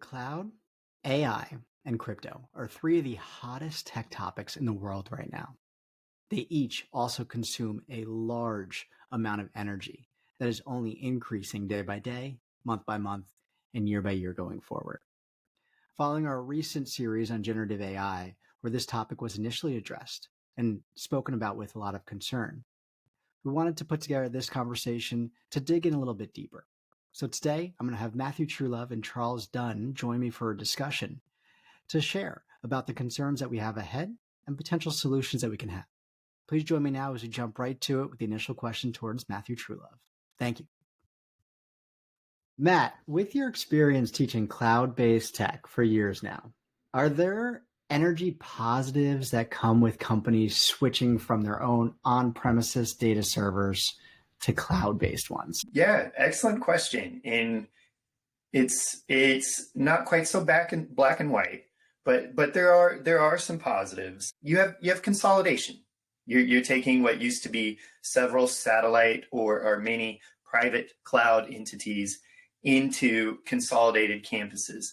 Cloud, AI, and crypto are three of the hottest tech topics in the world right now. They each also consume a large amount of energy that is only increasing day by day, month by month, and year by year going forward. Following our recent series on generative AI, where this topic was initially addressed and spoken about with a lot of concern, we wanted to put together this conversation to dig in a little bit deeper. So today, I'm going to have Matthew Truelove and Charles Dunn join me for a discussion to share about the concerns that we have ahead and potential solutions that we can have. Please join me now as we jump right to it with the initial question towards Matthew Truelove. Thank you. Matt, with your experience teaching cloud-based tech for years now, are there energy positives that come with companies switching from their own on-premises data servers to cloud-based ones? Yeah, excellent question. And it's not quite so black and white, but there are some positives. You have consolidation. You're taking what used to be several satellite or many private cloud entities into consolidated campuses.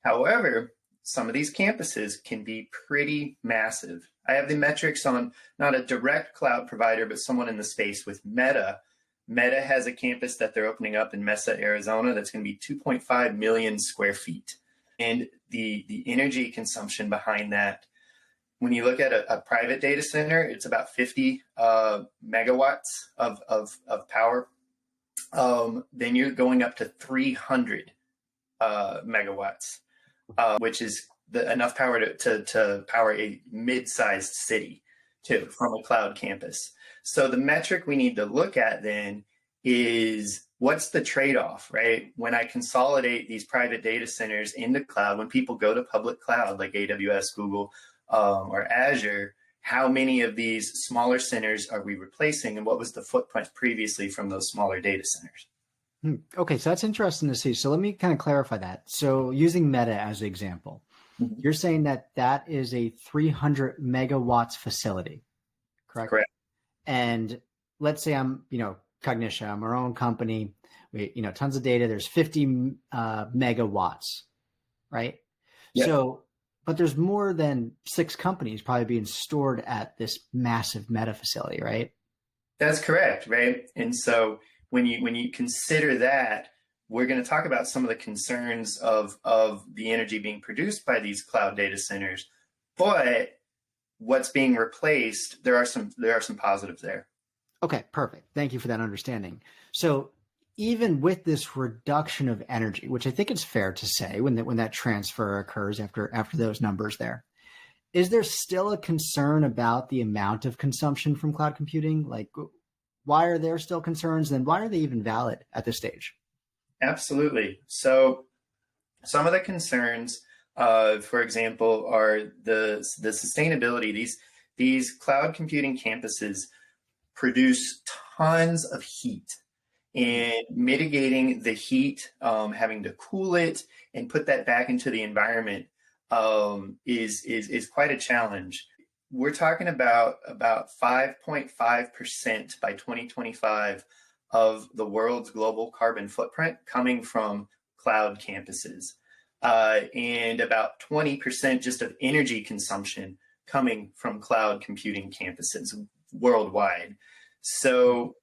However, some of these campuses can be pretty massive. I have the metrics on not a direct cloud provider, but someone in the space with Meta. Meta has a campus that they're opening up in Mesa, Arizona, that's going to be 2.5 million square feet. And the energy consumption behind that, when you look at a private data center, it's about 50 megawatts of power. Then you're going up to 300 megawatts, which is enough power to power a mid-sized city too from a cloud campus. So the metric we need to look at then is what's the trade-off, right? When I consolidate these private data centers into cloud, when people go to public cloud like AWS, Google, or Azure, how many of these smaller centers are we replacing, and what was the footprint previously from those smaller data centers? Okay, so that's interesting to see. So let me kind of clarify that. So using Meta as an example, you're saying that is a 300 megawatts facility, correct? Correct. And let's say I'm, Cognitia, I'm our own company, we, tons of data, there's 50 megawatts, right? Yep. So, but there's more than 6 companies probably being stored at this massive Meta facility, right? That's correct, right? And so when you consider that, we're going to talk about some of the concerns of the energy being produced by these cloud data centers, but what's being replaced, there are some positives there. Okay, perfect. Thank you for that understanding. So even with this reduction of energy, which I think it's fair to say when that transfer occurs after those numbers there, is there still a concern about the amount of consumption from cloud computing? Like, why are there still concerns, and why are they even valid at this stage? Absolutely. So some of the concerns, for example, are the sustainability. These cloud computing campuses produce tons of heat, and mitigating the heat, having to cool it and put that back into the environment is quite a challenge. We're talking about 5.5% by 2025 of the world's global carbon footprint coming from cloud campuses, and about 20% just of energy consumption coming from cloud computing campuses worldwide. So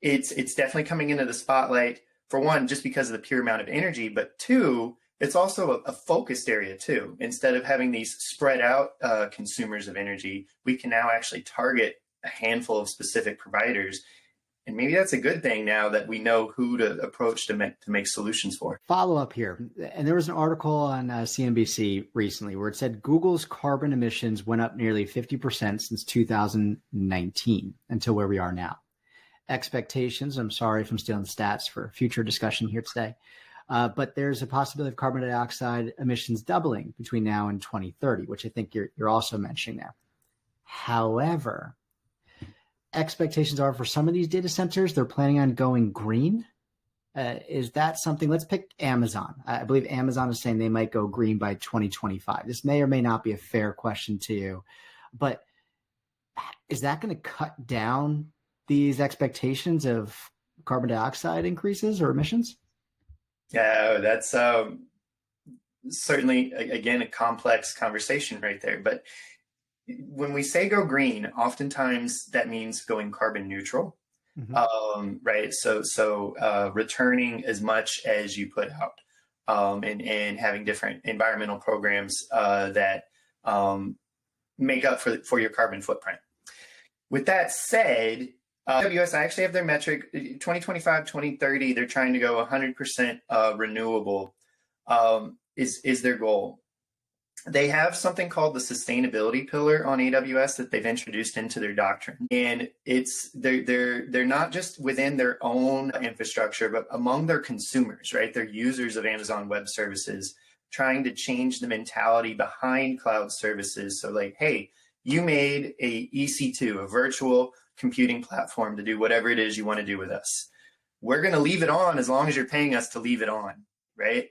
it's definitely coming into the spotlight, for one, just because of the pure amount of energy, but two, it's also a focused area too. Instead of having these spread out consumers of energy, we can now actually target a handful of specific providers. And maybe that's a good thing now that we know who to approach to make solutions for. Follow up here. And there was an article on CNBC recently where it said Google's carbon emissions went up nearly 50% since 2019 until where we are now. Expectations, I'm sorry if I'm stealing stats for future discussion here today, but there's a possibility of carbon dioxide emissions doubling between now and 2030, which I think you're also mentioning there. However, expectations are for some of these data centers, they're planning on going green. Is that something? Let's pick Amazon. I believe Amazon is saying they might go green by 2025. This may or may not be a fair question to you, but is that going to cut down these expectations of carbon dioxide increases or emissions? Yeah, that's certainly, again, a complex conversation right there. But when we say go green, oftentimes that means going carbon neutral, right? So returning as much as you put out, and having different environmental programs that make up for your carbon footprint. With that said, AWS, I actually have their metric, 2025, 2030, they're trying to go 100% renewable is their goal. They have something called the sustainability pillar on AWS that they've introduced into their doctrine. And they're not just within their own infrastructure, but among their consumers, right? They're users of Amazon Web Services, trying to change the mentality behind cloud services. So like, hey, you made a EC2, a virtual computing platform, to do whatever it is you want to do with us. We're going to leave it on as long as you're paying us to leave it on, right?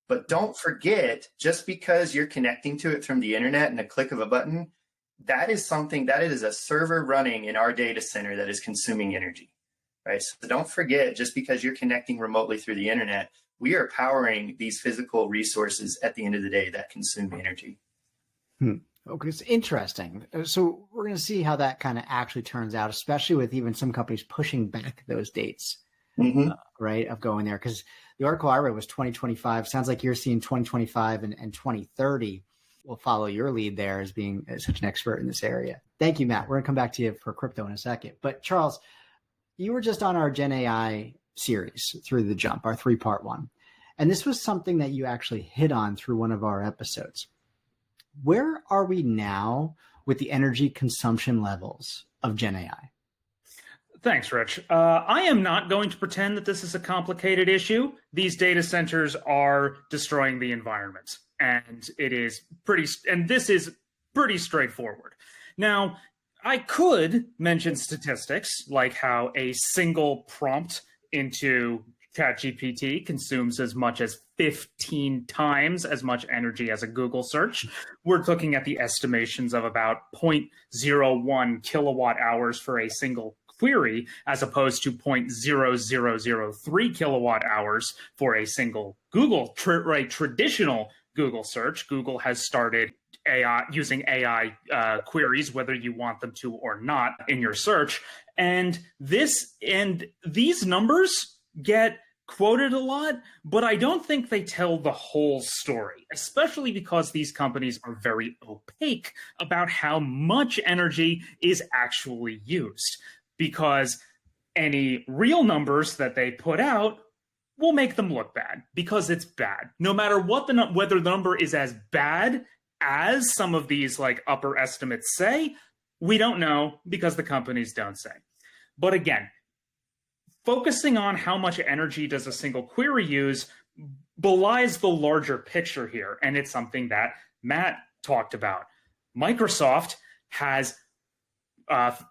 But don't forget, just because you're connecting to it from the internet and a click of a button, that is a server running in our data center that is consuming energy, right? So don't forget, just because you're connecting remotely through the internet, we are powering these physical resources at the end of the day that consume energy. Okay, it's interesting. So we're going to see how that kind of actually turns out, especially with even some companies pushing back those dates, right, of going there. Because the article I read was 2025. Sounds like you're seeing 2025 and 2030. We'll follow your lead there as being such an expert in this area. Thank you, Matt. We're going to come back to you for crypto in a second. But Charles, you were just on our Gen AI series through the jump, our 3-part one. And this was something that you actually hit on through one of our episodes. Where are we now with the energy consumption levels of Gen AI? Thanks, Rich. I am not going to pretend that this is a complicated issue. These data centers are destroying the environment, and this is pretty straightforward. Now, I could mention statistics like how a single prompt into ChatGPT consumes as much as 15 times as much energy as a Google search. We're looking at the estimations of about 0.01 kilowatt hours for a single query, as opposed to 0.0003 kilowatt hours for a single Google, traditional Google search. Google has started using AI queries, whether you want them to or not, in your search. And these numbers get quoted a lot, but I don't think they tell the whole story, especially because these companies are very opaque about how much energy is actually used, because any real numbers that they put out will make them look bad, because it's bad. No matter whether the number is as bad as some of these like upper estimates say, we don't know, because the companies don't say. But again, focusing on how much energy does a single query use belies the larger picture here, and it's something that Matt talked about. Microsoft has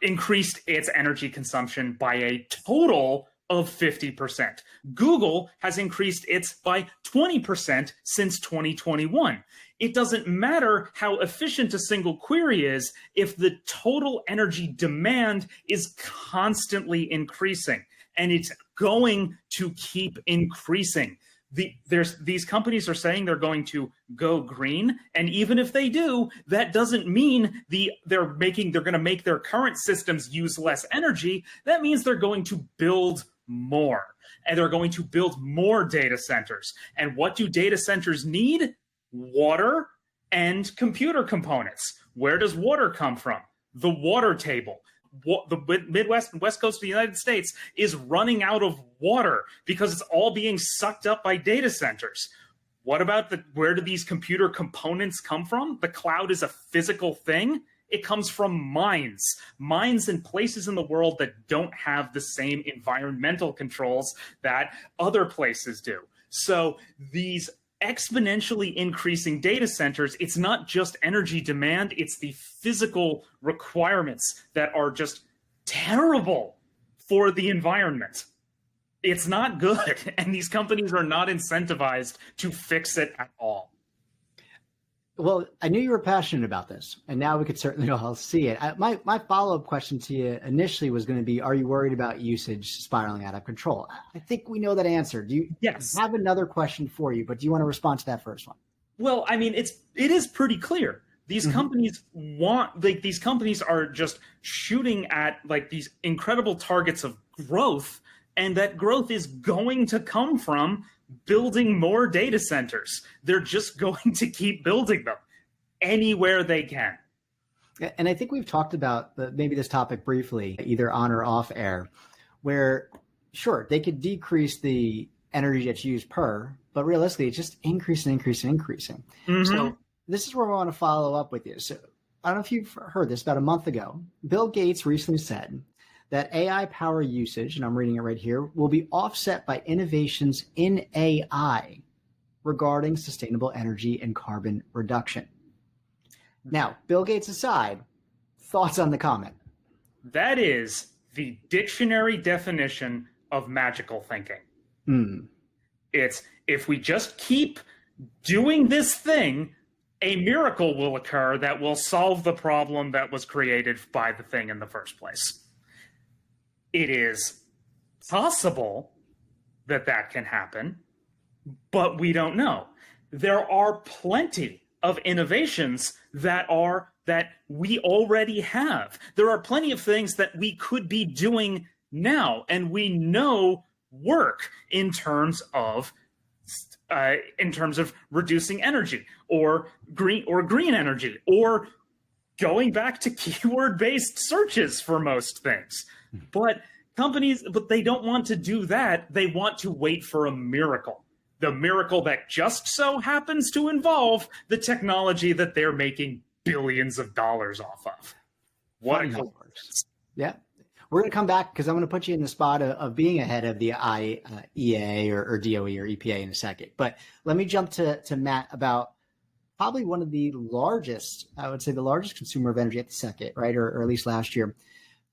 increased its energy consumption by a total of 50%. Google has increased its by 20% since 2021. It doesn't matter how efficient a single query is if the total energy demand is constantly increasing. And it's going to keep increasing. These companies are saying they're going to go green, and even if they do, that doesn't mean they're going to make their current systems use less energy. That means they're going to build more, and they're going to build more data centers. And what do data centers need? Water and computer components. Where does water come from? The water table. The Midwest and West Coast of the United States is running out of water because it's all being sucked up by data centers. What about where do these computer components come from? The cloud is a physical thing. It comes from mines in places in the world that don't have the same environmental controls that other places do. So these exponentially increasing data centers, it's not just energy demand, it's the physical requirements that are just terrible for the environment. It's not good, and these companies are not incentivized to fix it at all. Well, I knew you were passionate about this, and now we could certainly all see it. My follow-up question to you initially was going to be, are you worried about usage spiraling out of control? I think we know that answer. Do you Yes. have another question for you, but do you want to respond to that first one? Well, I mean, it is pretty clear. These companies these companies are just shooting at like these incredible targets of growth, and that growth is going to come from building more data centers. They're just going to keep building them anywhere they can. And I think we've talked about maybe this topic briefly, either on or off air, where sure, they could decrease the energy that's used per, but realistically, it's just increasing. So this is where I want to follow up with you. So I don't know if you've heard this, about a month ago, Bill Gates recently said that AI power usage, and I'm reading it right here, will be offset by innovations in AI regarding sustainable energy and carbon reduction. Now, Bill Gates aside, thoughts on the comment? That is the dictionary definition of magical thinking. It's, if we just keep doing this thing, a miracle will occur that will solve the problem that was created by the thing in the first place. It is possible that that can happen, but we don't know. There are plenty of innovations that we already have. There are plenty of things that we could be doing now, and we know work in terms of reducing energy or green energy, or going back to keyword-based searches for most things. But they don't want to do that. They want to wait for a miracle. The miracle that just so happens to involve the technology that they're making billions of dollars off of. What a coincidence. Yeah. We're going to come back because I'm going to put you in the spot of being ahead of the IEA or DOE or EPA in a second. But let me jump to Matt about probably one of the largest, I would say the largest consumer of energy at the second, right? Or at least last year,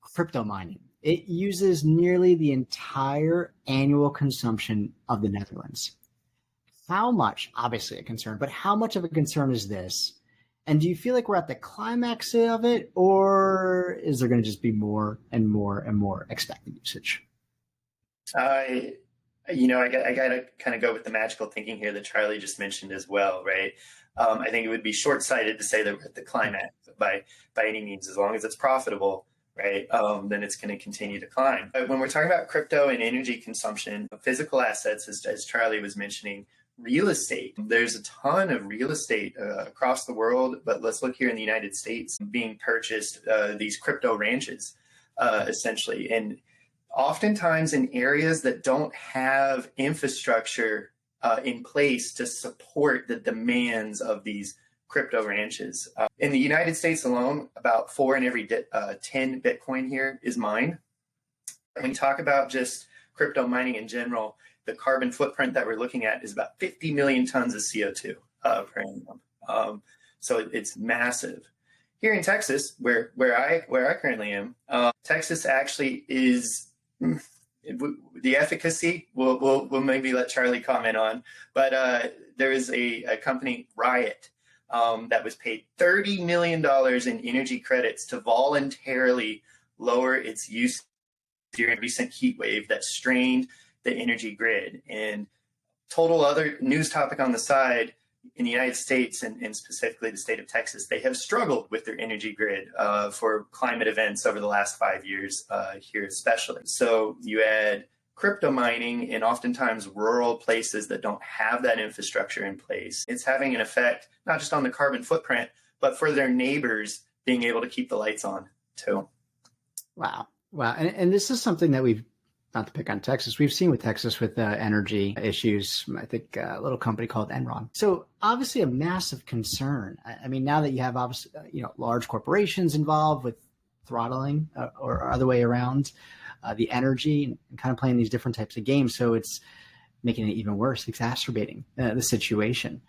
crypto mining. It uses nearly the entire annual consumption of the Netherlands. How much, obviously a concern, but how much of a concern is this? And do you feel like we're at the climax of it, or is there going to just be more and more and more expected usage? I got to kind of go with the magical thinking here that Charlie just mentioned as well, right? I think it would be short-sighted to say that we're at the climax by any means. As long as it's profitable, right, then it's going to continue to climb. But when we're talking about crypto and energy consumption, physical assets, as Charlie was mentioning, real estate. There's a ton of real estate across the world, but let's look here in the United States being purchased, these crypto ranches, essentially. And oftentimes in areas that don't have infrastructure in place to support the demands of these crypto ranches. In the United States alone, about 4 in every 10 Bitcoin here is mined. When we talk about just crypto mining in general, the carbon footprint that we're looking at is about 50 million tons of CO2 per annum. So it's massive. Here in Texas, where I currently am, Texas actually is the efficacy. We'll maybe let Charlie comment on, but there is a company, Riot, that was paid $30 million in energy credits to voluntarily lower its use during a recent heat wave that strained the energy grid. And total other news topic on the side, in the United States and specifically the state of Texas, they have struggled with their energy grid for climate events over the last 5 years here especially. So you add crypto mining in oftentimes rural places that don't have that infrastructure in place. It's having an effect not just on the carbon footprint, but for their neighbors being able to keep the lights on too. Wow. And this is something that we've, not to pick on Texas, we've seen with Texas with energy issues, I think a little company called Enron. So obviously a massive concern. I mean, now that you have obviously, large corporations involved with throttling or other way around the energy and kind of playing these different types of games. So it's making it even worse, exacerbating the situation.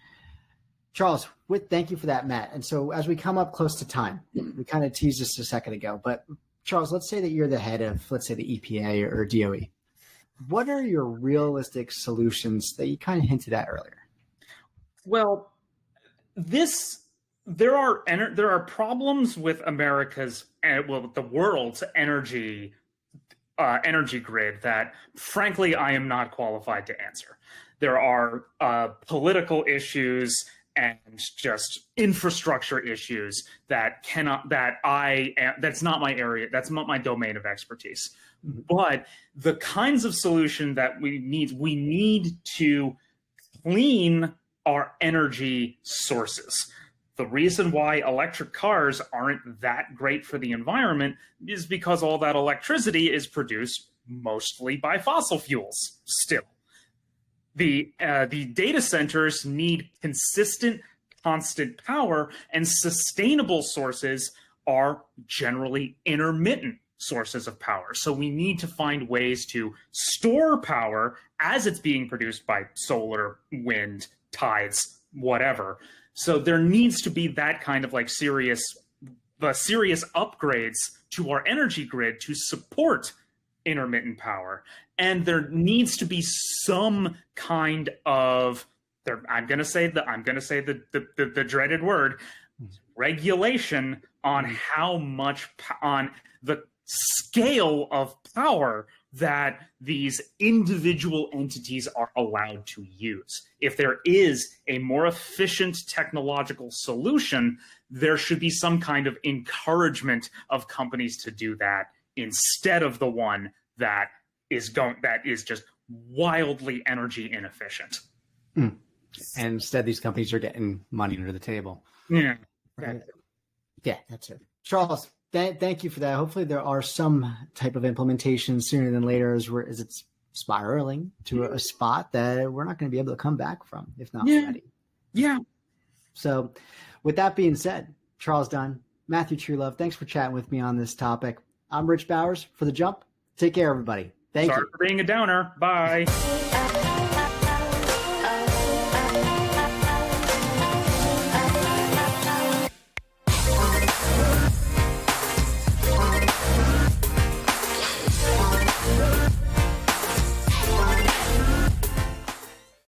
Charles, thank you for that, Matt. And so as we come up close to time, we kind of teased this a second ago, but Charles, let's say that you're the head of, let's say, the EPA or DOE. What are your realistic solutions that you kind of hinted at earlier? Well, there are problems with the world's energy grid that, frankly, I am not qualified to answer. There are political issues and just infrastructure issues that's not my area, that's not my domain of expertise. But the kinds of solution that we need to clean our energy sources. The reason why electric cars aren't that great for the environment is because all that electricity is produced mostly by fossil fuels still. The data centers need consistent, constant power, and sustainable sources are generally intermittent sources of power. So we need to find ways to store power as it's being produced by solar, wind, tides, whatever. So there needs to be that kind of like serious upgrades to our energy grid to support intermittent power. And there needs to be some kind of I'm going to say the dreaded word, regulation on how much on the scale of power that these individual entities are allowed to use. If there is a more efficient technological solution, there should be some kind of encouragement of companies to do that instead of the one that is just wildly energy inefficient. And instead, these companies are getting money under the table. Yeah. Right. Yeah, that's it. Charles, thank you for that. Hopefully there are some type of implementation sooner than later as it's spiraling to a spot that we're not going to be able to come back from, if not ready. Yeah. So with that being said, Charles Dunn, Matthew Truelove, thanks for chatting with me on this topic. I'm Rich Bowers for The Jump. Take care, everybody. Thank you. Sorry for being a downer. Bye.